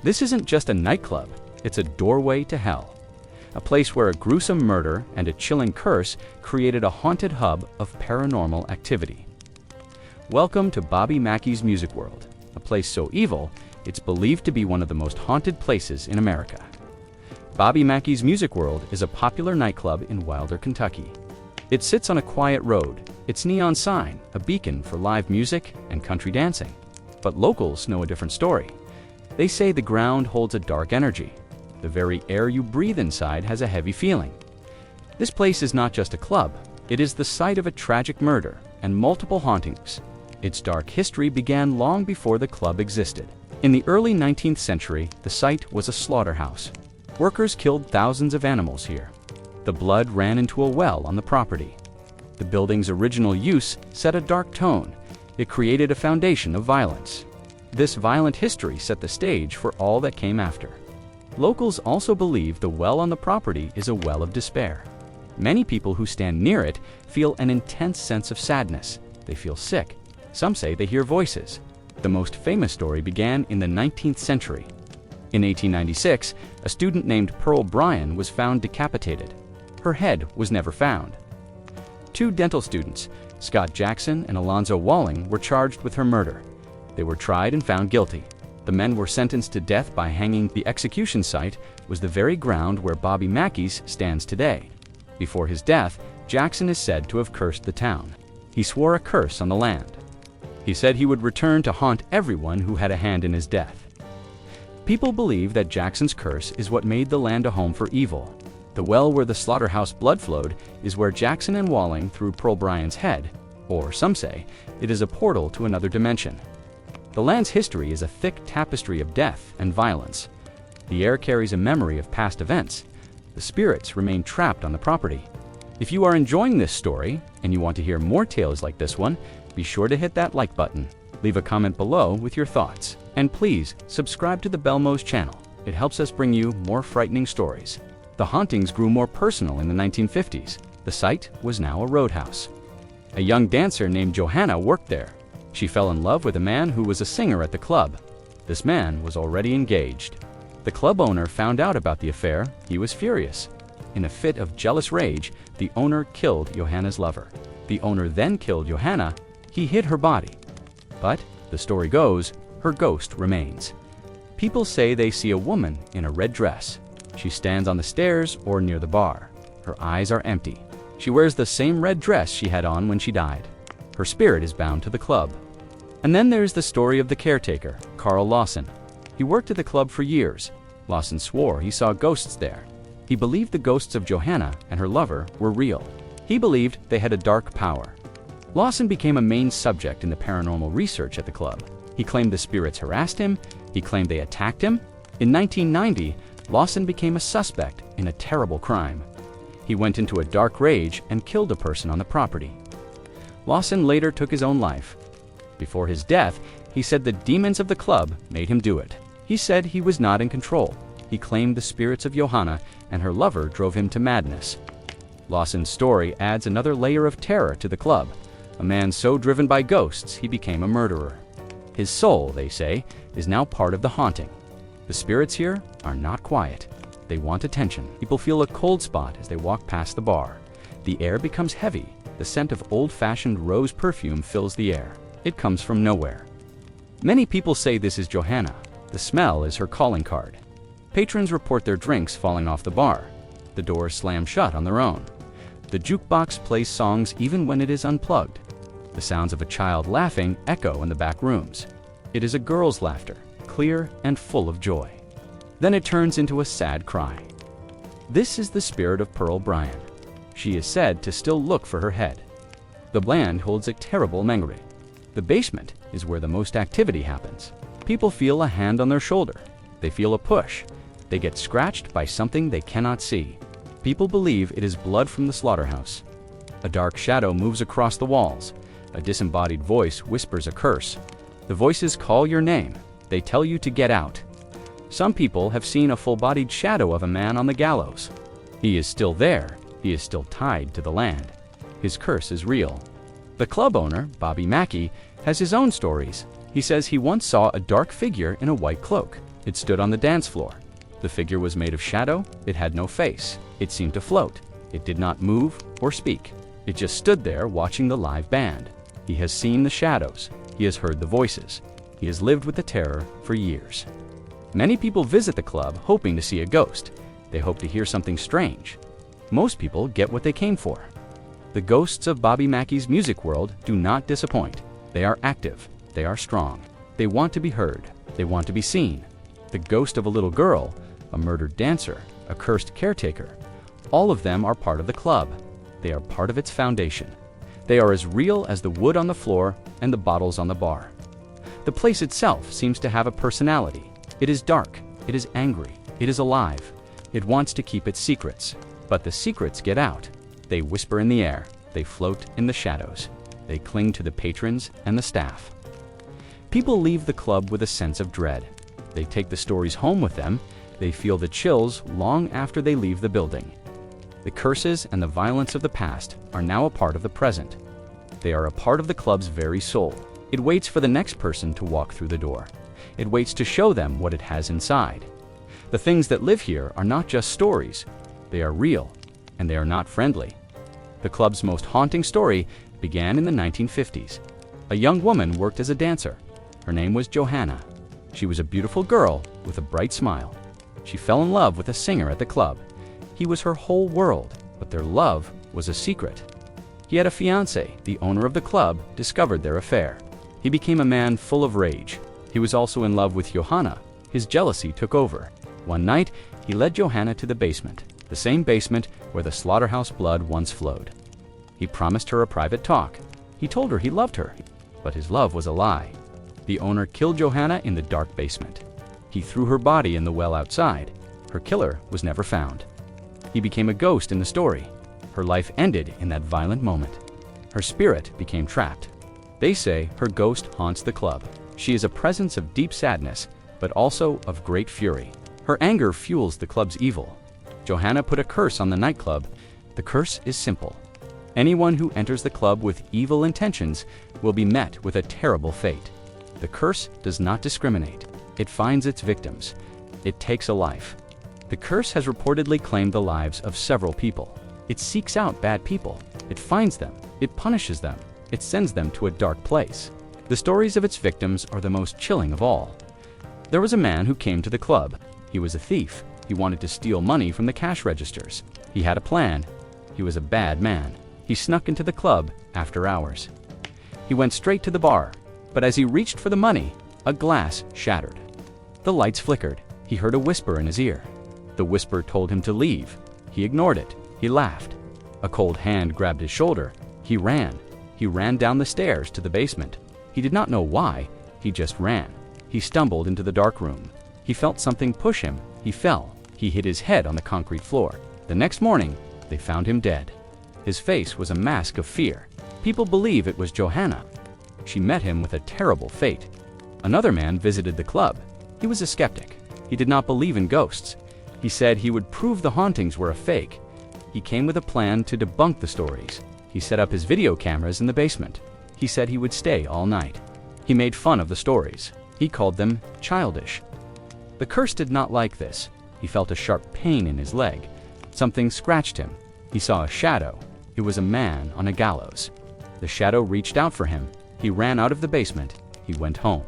This isn't just a nightclub, it's a doorway to hell. A place where a gruesome murder and a chilling curse created a haunted hub of paranormal activity. Welcome to Bobby Mackey's Music World, a place so evil, it's believed to be one of the most haunted places in America. Bobby Mackey's Music World is a popular nightclub in Wilder, Kentucky. It sits on a quiet road, its neon sign, a beacon for live music and country dancing. But locals know a different story. They say the ground holds a dark energy. The very air you breathe inside has a heavy feeling. This place is not just a club, it is the site of a tragic murder and multiple hauntings. Its dark history began long before the club existed. In the early 19th century, the site was a slaughterhouse. Workers killed thousands of animals here. The blood ran into a well on the property. The building's original use set a dark tone. It created a foundation of violence. This violent history set the stage for all that came after. Locals also believe the well on the property is a well of despair. Many people who stand near it feel an intense sense of sadness. They feel sick. Some say they hear voices. The most famous story began in the 19th century. In 1896, a student named Pearl Bryan was found decapitated. Her head was never found. Two dental students, Scott Jackson and Alonzo Walling, were charged with her murder. They were tried and found guilty. The men were sentenced to death by hanging. The execution site was the very ground where Bobby Mackey's stands today. Before his death, Jackson is said to have cursed the town. He swore a curse on the land. He said he would return to haunt everyone who had a hand in his death. People believe that Jackson's curse is what made the land a home for evil. The well where the slaughterhouse blood flowed is where Jackson and Walling threw Pearl Bryan's head, or some say it is a portal to another dimension. The land's history is a thick tapestry of death and violence. The air carries a memory of past events. The spirits remain trapped on the property. If you are enjoying this story and you want to hear more tales like this one, be sure to hit that like button. Leave a comment below with your thoughts. And please subscribe to the Belmoze channel. It helps us bring you more frightening stories. The hauntings grew more personal in the 1950s. The site was now a roadhouse. A young dancer named Johanna worked there. She fell in love with a man who was a singer at the club. This man was already engaged. The club owner found out about the affair. He was furious. In a fit of jealous rage, the owner killed Johanna's lover. The owner then killed Johanna. He hid her body. But, the story goes, her ghost remains. People say they see a woman in a red dress. She stands on the stairs or near the bar. Her eyes are empty. She wears the same red dress she had on when she died. Her spirit is bound to the club. And then there's the story of the caretaker, Carl Lawson. He worked at the club for years. Lawson swore he saw ghosts there. He believed the ghosts of Johanna and her lover were real. He believed they had a dark power. Lawson became a main subject in the paranormal research at the club. He claimed the spirits harassed him. He claimed they attacked him. In 1990, Lawson became a suspect in a terrible crime. He went into a dark rage and killed a person on the property. Lawson later took his own life. Before his death, he said the demons of the club made him do it. He said he was not in control. He claimed the spirits of Johanna and her lover drove him to madness. Lawson's story adds another layer of terror to the club. A man so driven by ghosts, he became a murderer. His soul, they say, is now part of the haunting. The spirits here are not quiet. They want attention. People feel a cold spot as they walk past the bar. The air becomes heavy. The scent of old-fashioned rose perfume fills the air. It comes from nowhere. Many people say this is Johanna. The smell is her calling card. Patrons report their drinks falling off the bar. The doors slam shut on their own. The jukebox plays songs even when it is unplugged. The sounds of a child laughing echo in the back rooms. It is a girl's laughter, clear and full of joy. Then it turns into a sad cry. This is the spirit of Pearl Bryan. She is said to still look for her head. The land holds a terrible memory. The basement is where the most activity happens. People feel a hand on their shoulder. They feel a push. They get scratched by something they cannot see. People believe it is blood from the slaughterhouse. A dark shadow moves across the walls. A disembodied voice whispers a curse. The voices call your name. They tell you to get out. Some people have seen a full-bodied shadow of a man on the gallows. He is still there. He is still tied to the land. His curse is real. The club owner, Bobby Mackey, has his own stories. He says he once saw a dark figure in a white cloak. It stood on the dance floor. The figure was made of shadow. It had no face. It seemed to float. It did not move or speak. It just stood there watching the live band. He has seen the shadows. He has heard the voices. He has lived with the terror for years. Many people visit the club hoping to see a ghost. They hope to hear something strange. Most people get what they came for. The ghosts of Bobby Mackey's music world do not disappoint. They are active. They are strong. They want to be heard. They want to be seen. The ghost of a little girl, a murdered dancer, a cursed caretaker, all of them are part of the club. They are part of its foundation. They are as real as the wood on the floor and the bottles on the bar. The place itself seems to have a personality. It is dark. It is angry. It is alive. It wants to keep its secrets. But the secrets get out. They whisper in the air. They float in the shadows. They cling to the patrons and the staff. People leave the club with a sense of dread. They take the stories home with them. They feel the chills long after they leave the building. The curses and the violence of the past are now a part of the present. They are a part of the club's very soul. It waits for the next person to walk through the door. It waits to show them what it has inside. The things that live here are not just stories. They are real, and they are not friendly. The club's most haunting story began in the 1950s. A young woman worked as a dancer. Her name was Johanna. She was a beautiful girl with a bright smile. She fell in love with a singer at the club. He was her whole world, but their love was a secret. He had a fiancée. The owner of the club discovered their affair. He became a man full of rage. He was also in love with Johanna. His jealousy took over. One night, he led Johanna to the basement, the same basement where the slaughterhouse blood once flowed. He promised her a private talk. He told her he loved her, but his love was a lie. The owner killed Johanna in the dark basement. He threw her body in the well outside. Her killer was never found. He became a ghost in the story. Her life ended in that violent moment. Her spirit became trapped. They say her ghost haunts the club. She is a presence of deep sadness, but also of great fury. Her anger fuels the club's evil. Johanna put a curse on the nightclub. The curse is simple. Anyone who enters the club with evil intentions will be met with a terrible fate. The curse does not discriminate. It finds its victims. It takes a life. The curse has reportedly claimed the lives of several people. It seeks out bad people. It finds them. It punishes them. It sends them to a dark place. The stories of its victims are the most chilling of all. There was a man who came to the club. He was a thief. He wanted to steal money from the cash registers. He had a plan. He was a bad man. He snuck into the club after hours. He went straight to the bar, but as he reached for the money, a glass shattered. The lights flickered. He heard a whisper in his ear. The whisper told him to leave. He ignored it. He laughed. A cold hand grabbed his shoulder. He ran. He ran down the stairs to the basement. He did not know why. He just ran. He stumbled into the dark room. He felt something push him. He fell. He hit his head on the concrete floor. The next morning, they found him dead. His face was a mask of fear. People believe it was Johanna. She met him with a terrible fate. Another man visited the club. He was a skeptic. He did not believe in ghosts. He said he would prove the hauntings were a fake. He came with a plan to debunk the stories. He set up his video cameras in the basement. He said he would stay all night. He made fun of the stories. He called them childish. The curse did not like this. He felt a sharp pain in his leg. Something scratched him. He saw a shadow. It was a man on a gallows. The shadow reached out for him. He ran out of the basement. He went home.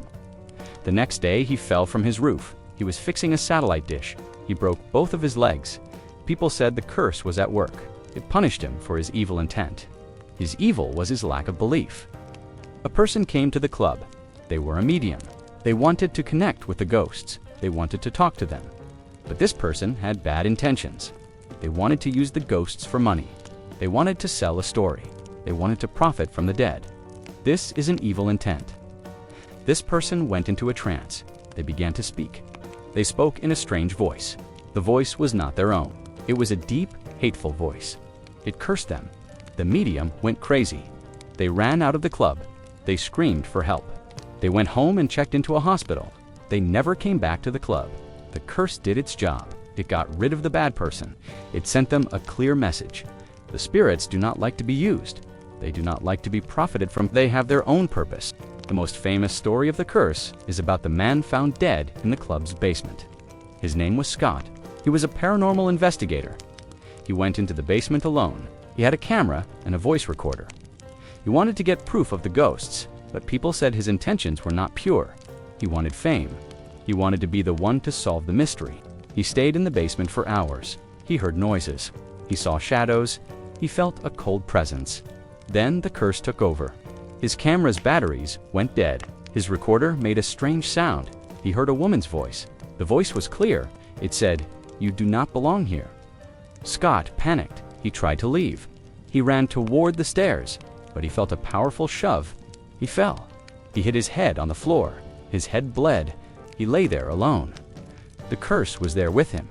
The next day, he fell from his roof. He was fixing a satellite dish. He broke both of his legs. People said the curse was at work. It punished him for his evil intent. His evil was his lack of belief. A person came to the club. They were a medium. They wanted to connect with the ghosts. They wanted to talk to them. But this person had bad intentions. They wanted to use the ghosts for money. They wanted to sell a story. They wanted to profit from the dead. This is an evil intent. This person went into a trance. They began to speak. They spoke in a strange voice. The voice was not their own. It was a deep, hateful voice. It cursed them. The medium went crazy. They ran out of the club. They screamed for help. They went home and checked into a hospital. They never came back to the club. The curse did its job. It got rid of the bad person. It sent them a clear message. The spirits do not like to be used. They do not like to be profited from. They have their own purpose. The most famous story of the curse is about the man found dead in the club's basement. His name was Scott. He was a paranormal investigator. He went into the basement alone. He had a camera and a voice recorder. He wanted to get proof of the ghosts, but people said his intentions were not pure. He wanted fame. He wanted to be the one to solve the mystery. He stayed in the basement for hours. He heard noises. He saw shadows. He felt a cold presence. Then the curse took over. His camera's batteries went dead. His recorder made a strange sound. He heard a woman's voice. The voice was clear. It said, "You do not belong here." Scott panicked. He tried to leave. He ran toward the stairs, but he felt a powerful shove. He fell. He hit his head on the floor. His head bled. He lay there alone. The curse was there with him.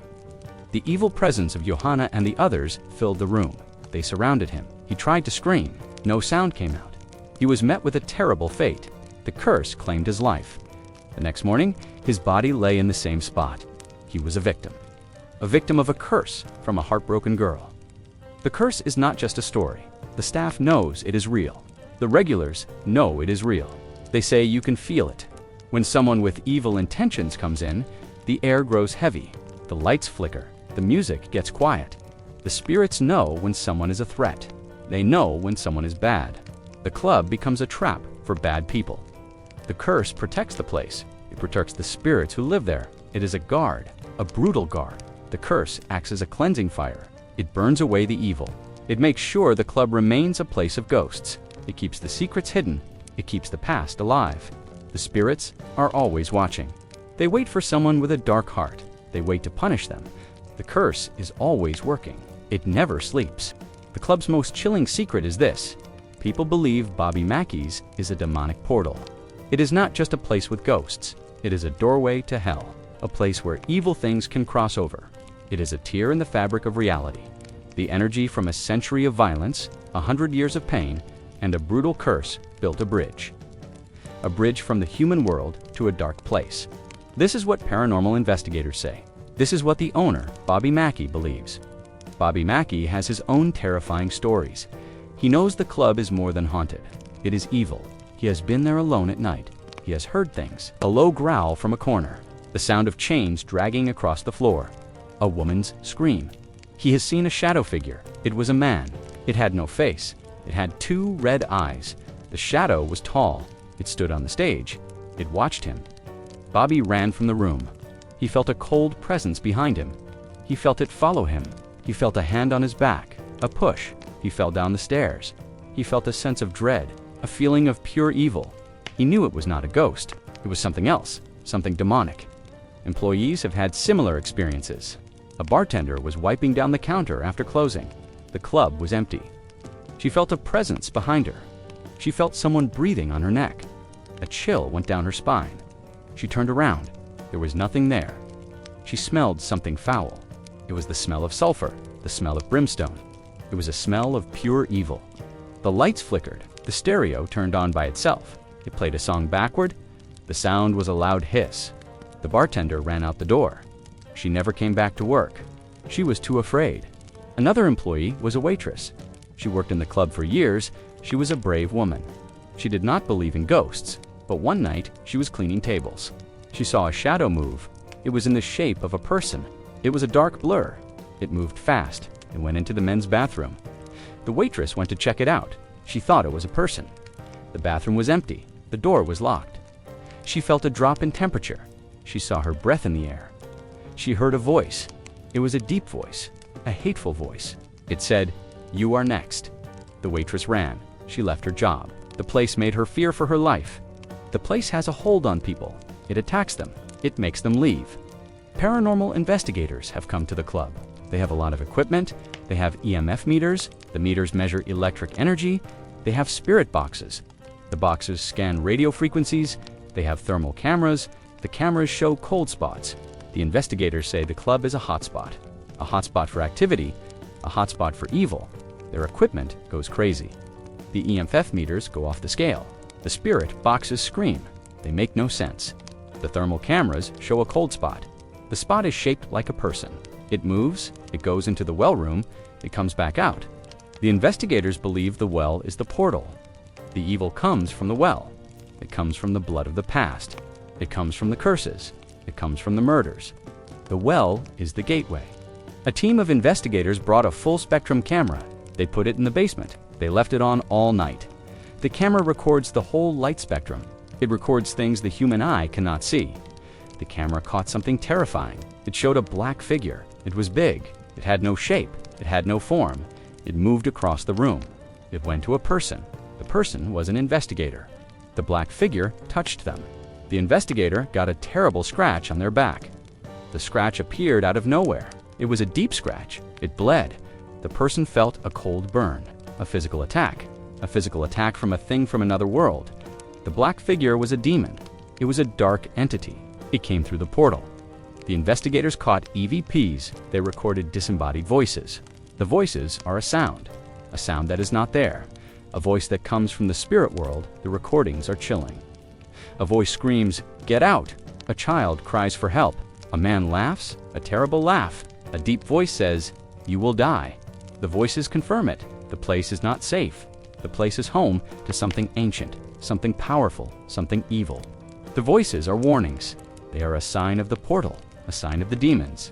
The evil presence of Johanna and the others filled the room. They surrounded him. He tried to scream. No sound came out. He was met with a terrible fate. The curse claimed his life. The next morning, his body lay in the same spot. He was a victim of a curse from a heartbroken girl. The curse is not just a story. The staff knows it is real. The regulars know it is real. They say you can feel it. When someone with evil intentions comes in, the air grows heavy, the lights flicker, the music gets quiet. The spirits know when someone is a threat. They know when someone is bad. The club becomes a trap for bad people. The curse protects the place. It protects the spirits who live there. It is a guard, a brutal guard. The curse acts as a cleansing fire. It burns away the evil. It makes sure the club remains a place of ghosts. It keeps the secrets hidden. It keeps the past alive. The spirits are always watching. They wait for someone with a dark heart. They wait to punish them. The curse is always working. It never sleeps. The club's most chilling secret is this. People believe Bobby Mackey's is a demonic portal. It is not just a place with ghosts. It is a doorway to hell, a place where evil things can cross over. It is a tear in the fabric of reality. The energy from a century of violence, 100 years of pain, and a brutal curse built a bridge. A bridge from the human world to a dark place. This is what paranormal investigators say. This is what the owner, Bobby Mackey, believes. Bobby Mackey has his own terrifying stories. He knows the club is more than haunted. It is evil. He has been there alone at night. He has heard things. A low growl from a corner. The sound of chains dragging across the floor. A woman's scream. He has seen a shadow figure. It was a man. It had no face. It had 2 red eyes. The shadow was tall. It stood on the stage. It watched him. Bobby ran from the room. He felt a cold presence behind him. He felt it follow him. He felt a hand on his back, a push. He fell down the stairs. He felt a sense of dread, a feeling of pure evil. He knew it was not a ghost. It was something else, something demonic. Employees have had similar experiences. A bartender was wiping down the counter after closing. The club was empty. She felt a presence behind her. She felt someone breathing on her neck. A chill went down her spine. She turned around. There was nothing there. She smelled something foul. It was the smell of sulfur, the smell of brimstone. It was a smell of pure evil. The lights flickered. The stereo turned on by itself. It played a song backward. The sound was a loud hiss. The bartender ran out the door. She never came back to work. She was too afraid. Another employee was a waitress. She worked in the club for years. She was a brave woman. She did not believe in ghosts, but one night she was cleaning tables. She saw a shadow move. It was in the shape of a person. It was a dark blur. It moved fast and went into the men's bathroom. The waitress went to check it out. She thought it was a person. The bathroom was empty. The door was locked. She felt a drop in temperature. She saw her breath in the air. She heard a voice. It was a deep voice, a hateful voice. It said, "You are next." The waitress ran. She left her job. The place made her fear for her life. The place has a hold on people. It attacks them. It makes them leave. Paranormal investigators have come to the club. They have a lot of equipment. They have EMF meters. The meters measure electric energy. They have spirit boxes. The boxes scan radio frequencies. They have thermal cameras. The cameras show cold spots. The investigators say the club is a hotspot for activity, a hotspot for evil. Their equipment goes crazy. The EMF meters go off the scale. The spirit boxes scream. They make no sense. The thermal cameras show a cold spot. The spot is shaped like a person. It moves, it goes into the well room, it comes back out. The investigators believe the well is the portal. The evil comes from the well. It comes from the blood of the past. It comes from the curses. It comes from the murders. The well is the gateway. A team of investigators brought a full-spectrum camera. They put it in the basement. They left it on all night. The camera records the whole light spectrum. It records things the human eye cannot see. The camera caught something terrifying. It showed a black figure. It was big. It had no shape. It had no form. It moved across the room. It went to a person. The person was an investigator. The black figure touched them. The investigator got a terrible scratch on their back. The scratch appeared out of nowhere. It was a deep scratch. It bled. The person felt a cold burn, a physical attack from a thing from another world. The black figure was a demon. It was a dark entity. It came through the portal. The investigators caught EVPs. They recorded disembodied voices. The voices are a sound that is not there, a voice that comes from the spirit world. The recordings are chilling. A voice screams, "Get out!" A child cries for help. A man laughs, a terrible laugh. A deep voice says, "You will die." The voices confirm it. The place is not safe. The place is home to something ancient, something powerful, something evil. The voices are warnings. They are a sign of the portal, a sign of the demons.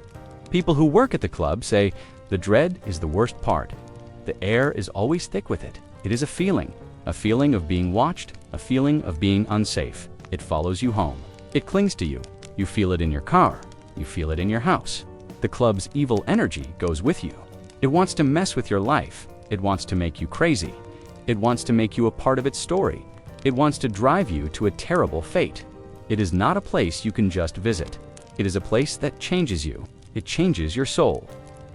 People who work at the club say, the dread is the worst part. The air is always thick with it. It is a feeling of being watched, a feeling of being unsafe. It follows you home. It clings to you. You feel it in your car. You feel it in your house. The club's evil energy goes with you. It wants to mess with your life. It wants to make you crazy. It wants to make you a part of its story. It wants to drive you to a terrible fate. It is not a place you can just visit. It is a place that changes you. It changes your soul.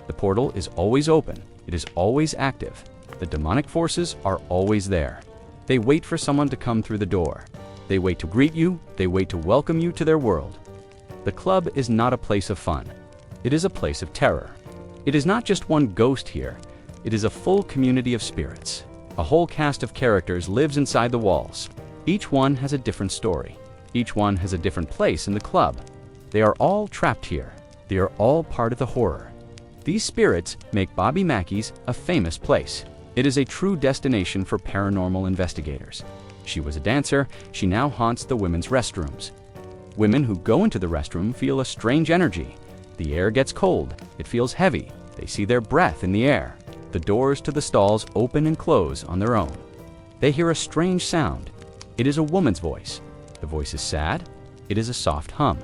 The portal is always open. It is always active. The demonic forces are always there. They wait for someone to come through the door. They wait to greet you. They wait to welcome you to their world. The club is not a place of fun. It is a place of terror. It is not just one ghost here. It is a full community of spirits. A whole cast of characters lives inside the walls. Each one has a different story. Each one has a different place in the club. They are all trapped here. They are all part of the horror. These spirits make Bobby Mackey's a famous place. It is a true destination for paranormal investigators. She was a dancer. She now haunts the women's restrooms. Women who go into the restroom feel a strange energy. The air gets cold. It feels heavy. They see their breath in the air. The doors to the stalls open and close on their own. They hear a strange sound. It is a woman's voice. The voice is sad. It is a soft hum.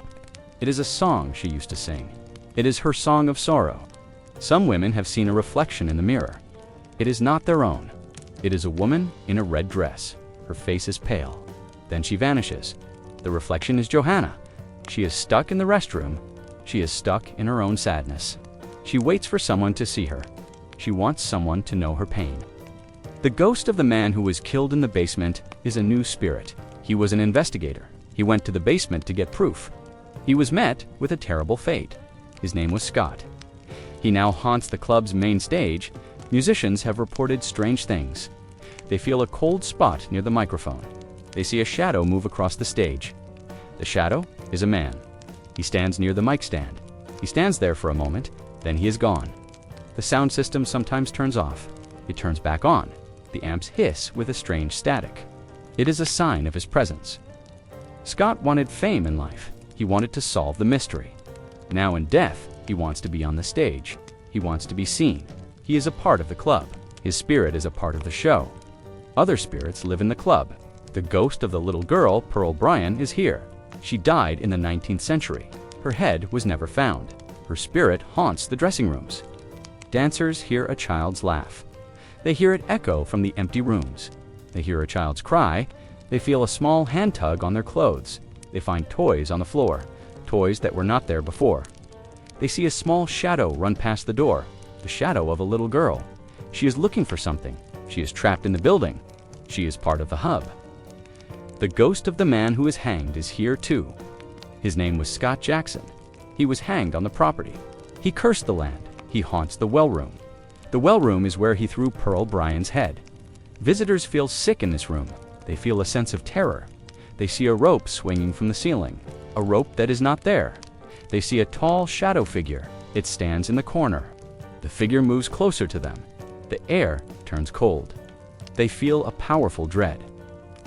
It is a song she used to sing. It is her song of sorrow. Some women have seen a reflection in the mirror. It is not their own. It is a woman in a red dress. Her face is pale. Then she vanishes. The reflection is Johanna. She is stuck in the restroom. She is stuck in her own sadness. She waits for someone to see her. She wants someone to know her pain. The ghost of the man who was killed in the basement is a new spirit. He was an investigator. He went to the basement to get proof. He was met with a terrible fate. His name was Scott. He now haunts the club's main stage. Musicians have reported strange things. They feel a cold spot near the microphone. They see a shadow move across the stage. The shadow is a man. He stands near the mic stand. He stands there for a moment, then he is gone. The sound system sometimes turns off. It turns back on. The amps hiss with a strange static. It is a sign of his presence. Scott wanted fame in life. He wanted to solve the mystery. Now in death, he wants to be on the stage. He wants to be seen. He is a part of the club. His spirit is a part of the show. Other spirits live in the club. The ghost of the little girl, Pearl Bryan, is here. She died in the 19th century. Her head was never found. Her spirit haunts the dressing rooms. Dancers hear a child's laugh. They hear it echo from the empty rooms. They hear a child's cry. They feel a small hand tug on their clothes. They find toys on the floor, toys that were not there before. They see a small shadow run past the door, the shadow of a little girl. She is looking for something. She is trapped in the building. She is part of the hub. The ghost of the man who is hanged is here too. His name was Scott Jackson. He was hanged on the property. He cursed the land. He haunts the well room. The well room is where he threw Pearl Bryan's head. Visitors feel sick in this room. They feel a sense of terror. They see a rope swinging from the ceiling, a rope that is not there. They see a tall shadow figure. It stands in the corner. The figure moves closer to them. The air turns cold. They feel a powerful dread.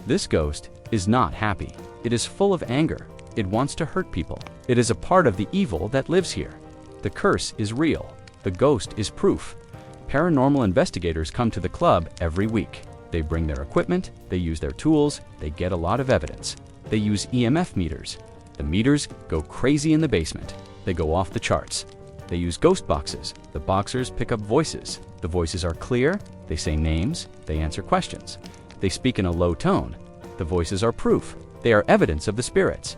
This ghost is not happy. It is full of anger. It wants to hurt people. It is a part of the evil that lives here. The curse is real. The ghost is proof. Paranormal investigators come to the club every week. They bring their equipment, they use their tools, they get a lot of evidence. They use EMF meters. The meters go crazy in the basement. They go off the charts. They use ghost boxes. The boxers pick up voices. The voices are clear. They say names. They answer questions. They speak in a low tone. The voices are proof. They are evidence of the spirits.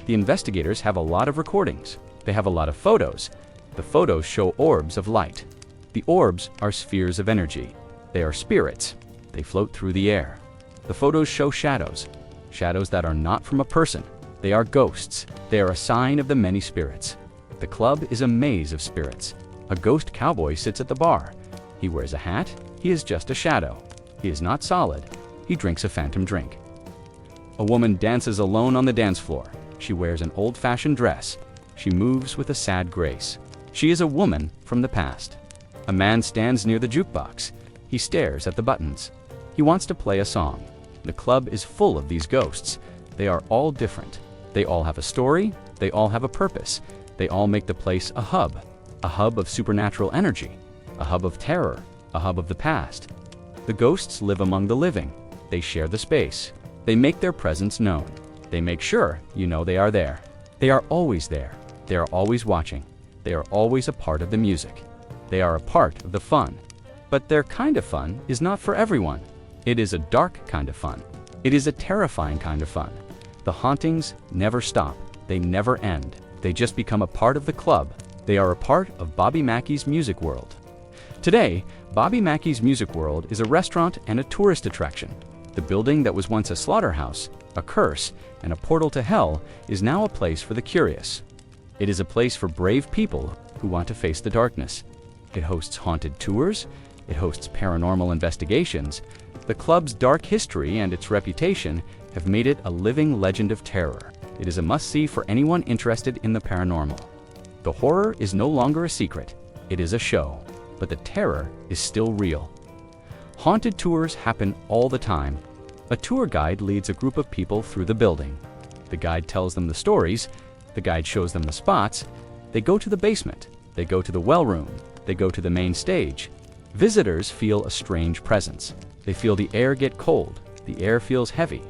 The investigators have a lot of recordings. They have a lot of photos. The photos show orbs of light. The orbs are spheres of energy. They are spirits. They float through the air. The photos show shadows. Shadows that are not from a person. They are ghosts. They are a sign of the many spirits. The club is a maze of spirits. A ghost cowboy sits at the bar. He wears a hat. He is just a shadow. He is not solid. He drinks a phantom drink. A woman dances alone on the dance floor. She wears an old-fashioned dress. She moves with a sad grace. She is a woman from the past. A man stands near the jukebox. He stares at the buttons. He wants to play a song. The club is full of these ghosts. They are all different. They all have a story. They all have a purpose. They all make the place a hub of supernatural energy, a hub of terror, a hub of the past. The ghosts live among the living. They share the space. They make their presence known. They make sure you know they are there. They are always there. They are always watching. They are always a part of the music. They are a part of the fun. But their kind of fun is not for everyone. It is a dark kind of fun. It is a terrifying kind of fun. The hauntings never stop. They never end. They just become a part of the club. They are a part of Bobby Mackey's music world. Today, Bobby Mackey's Music World is a restaurant and a tourist attraction. The building that was once a slaughterhouse, a curse, and a portal to hell is now a place for the curious. It is a place for brave people who want to face the darkness. It hosts haunted tours. It hosts paranormal investigations. The club's dark history and its reputation have made it a living legend of terror. It is a must-see for anyone interested in the paranormal. The horror is no longer a secret. It is a show, but the terror is still real. Haunted tours happen all the time. A tour guide leads a group of people through the building. The guide tells them the stories. The guide shows them the spots. They go to the basement. They go to the well room. They go to the main stage. Visitors feel a strange presence. They feel the air get cold. The air feels heavy.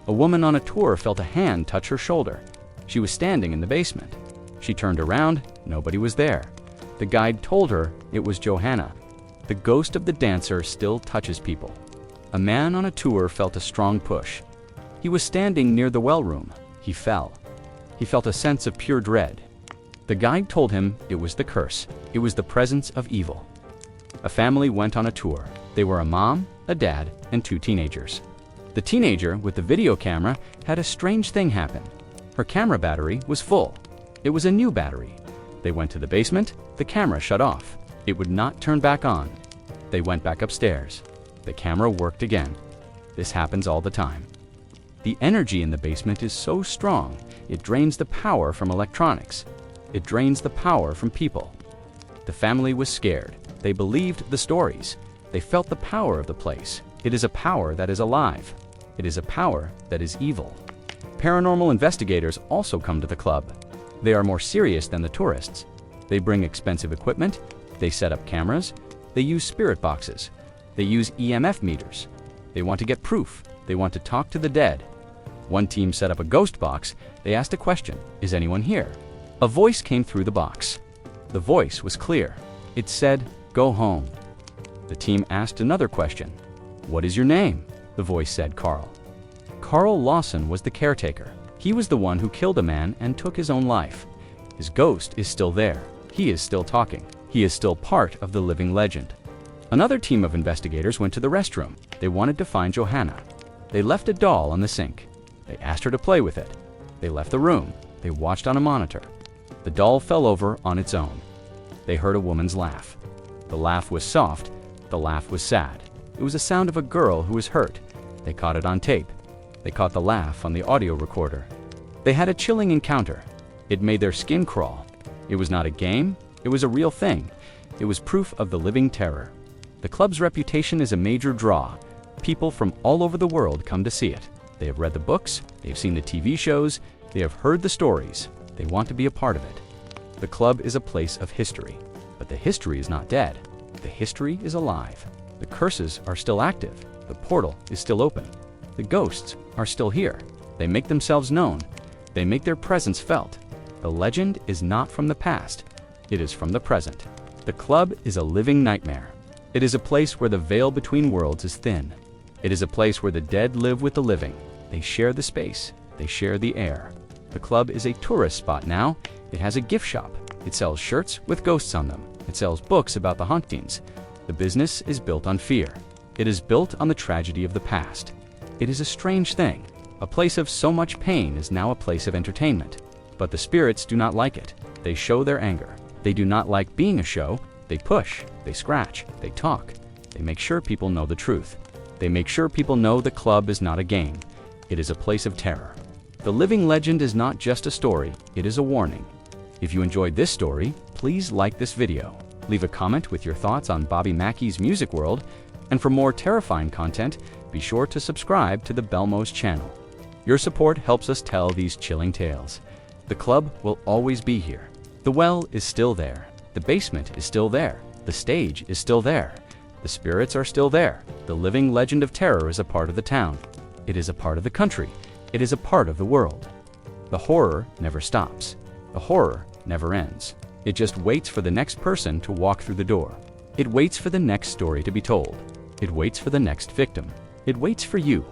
A woman on a tour felt a hand touch her shoulder. She was standing in the basement. She turned around. Nobody was there. The guide told her it was Johanna. The ghost of the dancer still touches people. A man on a tour felt a strong push. He was standing near the well room. He fell. He felt a sense of pure dread. The guide told him it was the curse. It was the presence of evil. A family went on a tour. They were a mom, a dad, and 2 teenagers. The teenager with the video camera had a strange thing happen. Her camera battery was full. It was a new battery. They went to the basement. The camera shut off. It would not turn back on. They went back upstairs. The camera worked again. This happens all the time. The energy in the basement is so strong, it drains the power from electronics. It drains the power from people. The family was scared. They believed the stories. They felt the power of the place. It is a power that is alive. It is a power that is evil. Paranormal investigators also come to the club. They are more serious than the tourists. They bring expensive equipment. They set up cameras. They use spirit boxes. They use EMF meters. They want to get proof. They want to talk to the dead. One team set up a ghost box. They asked a question, "Is anyone here?" A voice came through the box. The voice was clear. It said, "Go home." The team asked another question. "What is your name?" The voice said, "Carl." Carl Lawson was the caretaker. He was the one who killed a man and took his own life. His ghost is still there. He is still talking. He is still part of the living legend. Another team of investigators went to the restroom. They wanted to find Johanna. They left a doll on the sink. They asked her to play with it. They left the room. They watched on a monitor. The doll fell over on its own. They heard a woman's laugh. The laugh was soft. The laugh was sad. It was the sound of a girl who was hurt. They caught it on tape. They caught the laugh on the audio recorder. They had a chilling encounter. It made their skin crawl. It was not a game. It was a real thing. It was proof of the living terror. The club's reputation is a major draw. People from all over the world come to see it. They have read the books, they have seen the TV shows, they have heard the stories. They want to be a part of it. The club is a place of history, but the history is not dead. The history is alive. The curses are still active. The portal is still open. The ghosts are still here. They make themselves known. They make their presence felt. The legend is not from the past. It is from the present. The club is a living nightmare. It is a place where the veil between worlds is thin. It is a place where the dead live with the living. They share the space. They share the air. The club is a tourist spot now. It has a gift shop. It sells shirts with ghosts on them. It sells books about the hauntings. The business is built on fear. It is built on the tragedy of the past. It is a strange thing. A place of so much pain is now a place of entertainment. But the spirits do not like it. They show their anger. They do not like being a show. They push, they scratch, they talk. They make sure people know the truth. They make sure people know the club is not a game. It is a place of terror. The living legend is not just a story, it is a warning. If you enjoyed this story, please like this video. Leave a comment with your thoughts on Bobby Mackey's music world, and for more terrifying content, be sure to subscribe to the Belmoze channel. Your support helps us tell these chilling tales. The club will always be here. The well is still there. The basement is still there. The stage is still there. The spirits are still there. The living legend of terror is a part of the town. It is a part of the country. It is a part of the world. The horror never stops. The horror never ends. It just waits for the next person to walk through the door. It waits for the next story to be told. It waits for the next victim. It waits for you.